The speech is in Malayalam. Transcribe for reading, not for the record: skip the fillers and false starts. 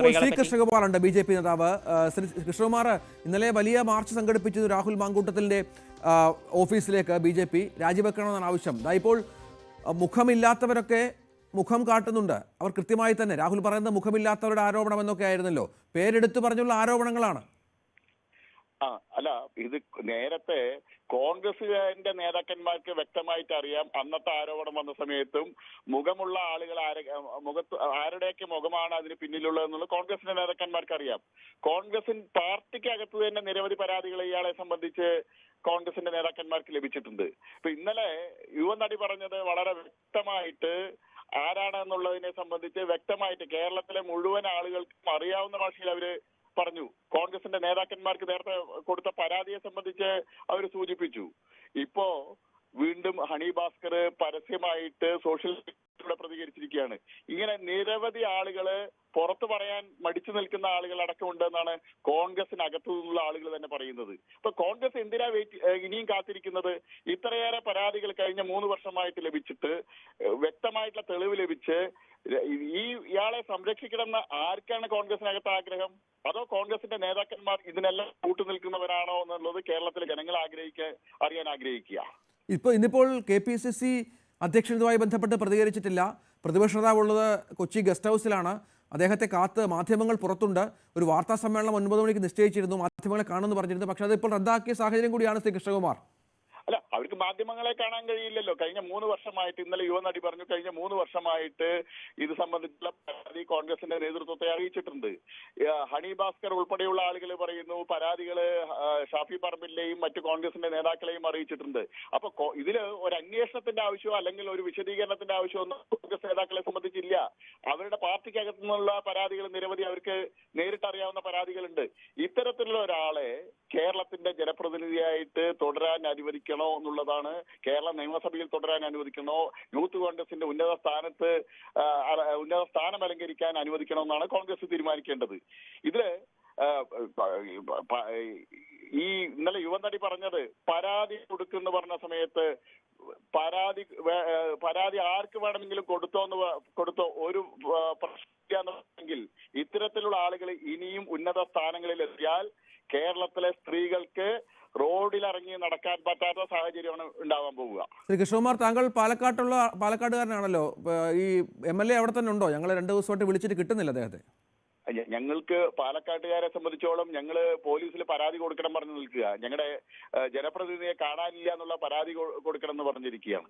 ഇപ്പോൾ ശ്രീ കൃഷ്ണകുമാറുണ്ട്, BJP നേതാവ്. ശ്രീ കൃഷ്ണകുമാർ, ഇന്നലെ വലിയ മാർച്ച് സംഘടിപ്പിച്ചത് രാഹുൽ മാങ്കൂട്ടത്തിലിന്റെ ഓഫീസിലേക്ക് BJP രാജിവെക്കണമെന്നാണ് ആവശ്യം. ഇപ്പോൾ മുഖമില്ലാത്തവരൊക്കെ മുഖം കാട്ടുന്നുണ്ട്. അവർ കൃത്യമായി തന്നെ രാഹുൽ പറയുന്നത് മുഖമില്ലാത്തവരുടെ ആരോപണം എന്നൊക്കെ ആയിരുന്നല്ലോ. പേരെടുത്തു പറഞ്ഞുള്ള ആരോപണങ്ങളാണ്. അല്ല, ഇത് നേരത്തെ കോൺഗ്രസുകാരന്റെ നേതാക്കന്മാർക്ക് വ്യക്തമായിട്ട് അറിയാം. അന്നത്തെ ആരോപണം വന്ന സമയത്തും മുഖമുള്ള ആളുകൾ ആരുടെയൊക്കെ മുഖമാണ് അതിന് പിന്നിലുള്ളതെന്നുള്ളത് കോൺഗ്രസിന്റെ നേതാക്കന്മാർക്ക് അറിയാം. പാർട്ടിക്കകത്ത് തന്നെ നിരവധി പരാതികൾ ഇയാളെ സംബന്ധിച്ച് കോൺഗ്രസിന്റെ നേതാക്കന്മാർക്ക് ലഭിച്ചിട്ടുണ്ട്. ഇപ്പൊ ഇന്നലെ യുവനടി പറഞ്ഞത് വളരെ വ്യക്തമായിട്ട് ആരാണ് എന്നുള്ളതിനെ സംബന്ധിച്ച് വ്യക്തമായിട്ട് കേരളത്തിലെ മുഴുവൻ ആളുകൾക്കും അറിയാവുന്ന ഭാഷയിൽ അവര് പറഞ്ഞു. കോൺഗ്രസിന്റെ നേതാക്കന്മാർക്ക് നേരത്തെ കൊടുത്ത പരാതിയെ സംബന്ധിച്ച് അവർ സൂചിപ്പിച്ചു. ഇപ്പോ വീണ്ടും ഹണി ഭാസ്കർ പരസ്യമായിട്ട് സോഷ്യൽ മീഡിയയിലൂടെ പ്രതികരിച്ചിരിക്കുകയാണ്. ഇങ്ങനെ നിരവധി ആളുകള് പുറത്തു പറയാൻ മടിച്ചു നിൽക്കുന്ന ആളുകൾ അടക്കമുണ്ടെന്നാണ് കോൺഗ്രസിനകത്തു നിന്നുള്ള ആളുകൾ തന്നെ പറയുന്നത്. ഇപ്പൊ കോൺഗ്രസ് എന്തിനാ ഇനിയും കാത്തിരിക്കുന്നത്? ഇത്രയേറെ പരാതികൾ കഴിഞ്ഞ 3 വർഷമായിട്ട് ലഭിച്ചിട്ട് വ്യക്തമായിട്ടുള്ള തെളിവ് ലഭിച്ച് ഇയാളെ സംരക്ഷിക്കണമെന്ന് ആർക്കാണ് കോൺഗ്രസിനകത്ത് ആഗ്രഹം? അതോ കോൺഗ്രസിന്റെ നേതാക്കന്മാർ ഇതിനെല്ലാം കൂട്ടുനിൽക്കുന്നവരാണോ എന്നുള്ളത് കേരളത്തിലെ ജനങ്ങൾ അറിയാൻ ആഗ്രഹിക്കുക. ഇന്നിപ്പോൾ KPCC അധ്യക്ഷനുമായി ബന്ധപ്പെട്ട് പ്രതികരിച്ചിട്ടില്ല. പ്രതിപക്ഷ നേതാവുള്ളത് കൊച്ചി ഗസ്റ്റ് ഹൗസിലാണ്. അദ്ദേഹത്തെ കാത്ത് മാധ്യമങ്ങൾ പുറത്തുണ്ട്. ഒരു വാർത്താ സമ്മേളനം 9 മണിക്ക് നിശ്ചയിച്ചിരുന്നു. മാധ്യമങ്ങളെ കാണുമെന്ന് പറഞ്ഞിരുന്നു. പക്ഷേ അതിപ്പോൾ റദ്ദാക്കിയ സാഹചര്യം കൂടിയാണ് ശ്രീ കൃഷ്ണകുമാർ. അല്ല, അവർക്ക് മാധ്യമങ്ങളെ കാണാൻ കഴിയില്ലല്ലോ. കഴിഞ്ഞ 3 വർഷമായിട്ട്, ഇന്നലെ യുവനടി പറഞ്ഞു, കഴിഞ്ഞ 3 വർഷമായിട്ട് ഇത് സംബന്ധിച്ചുള്ള പരാതി കോൺഗ്രസിന്റെ നേതൃത്വത്തെ അറിയിച്ചിട്ടുണ്ട്. ഹണി ഭാസ്കർ ഉൾപ്പെടെയുള്ള ആളുകൾ പറയുന്നു പരാതികള് ഷാഫി പറമ്പിലിനെയും മറ്റു കോൺഗ്രസിന്റെ നേതാക്കളെയും അറിയിച്ചിട്ടുണ്ട്. അപ്പൊ ഇതില് ഒരു അന്വേഷണത്തിന്റെ ആവശ്യമോ അല്ലെങ്കിൽ ഒരു വിശദീകരണത്തിന്റെ ആവശ്യമോ ഒന്നും കോൺഗ്രസ് നേതാക്കളെ സംബന്ധിച്ചില്ല. അവരുടെ പാർട്ടിക്കകത്തു നിന്നുള്ള പരാതികൾ നിരവധി അവർക്ക് നേരിട്ടറിയാവുന്ന പരാതികളുണ്ട്. ഇത്തരത്തിലുള്ള ഒരാളെ കേരളത്തിന്റെ ജനപ്രതിനിധിയായിട്ട് തുടരാൻ അനുവദിക്കണോ എന്നുള്ളതാണ്. കേരള നിയമസഭയിൽ തുടരാൻ അനുവദിക്കണോ, യൂത്ത് കോൺഗ്രസിന്റെ ഉന്നത സ്ഥാനം അലങ്കരിക്കാൻ അനുവദിക്കണമെന്നാണ് കോൺഗ്രസ് തീരുമാനിക്കേണ്ടത്. ഇതില് ഈ ഇന്നലെ യുവനടി പറഞ്ഞത് പരാതി കൊടുക്കുമെന്ന് പറഞ്ഞ സമയത്ത് പരാതി ആർക്ക് വേണമെങ്കിലും കൊടുത്തോ ഒരു പ്രശ്നമെങ്കിൽ ഇത്തരത്തിലുള്ള ആളുകൾ ഇനിയും ഉന്നത സ്ഥാനങ്ങളിൽ എത്തിയാൽ കേരളത്തിലെ സ്ത്രീകൾക്ക് റോഡിലിറങ്ങി നടക്കാൻ പറ്റാത്ത സാഹചര്യമാണ് ഉണ്ടാവാൻ പോവുക. ശ്രീ കൃഷ്ണകുമാർ, താങ്കൾ പാലക്കാട്ടുകാരനാണല്ലോ. ഈ MLA അവിടെ തന്നെ ഉണ്ടോ? ഞങ്ങൾ 2 ദിവസമായിട്ട് വിളിച്ചിട്ട് കിട്ടുന്നില്ല അദ്ദേഹത്തെ. ഞങ്ങൾക്ക് പാലക്കാട്ടുകാരെ സംബന്ധിച്ചോളം ഞങ്ങള് പോലീസിൽ പരാതി കൊടുക്കണം പറഞ്ഞു നിൽക്കുക. ഞങ്ങളുടെ ജനപ്രതിനിധിയെ കാണാനില്ല എന്നുള്ള പരാതി കൊടുക്കണം എന്ന് പറഞ്ഞിരിക്കുകയാണ്.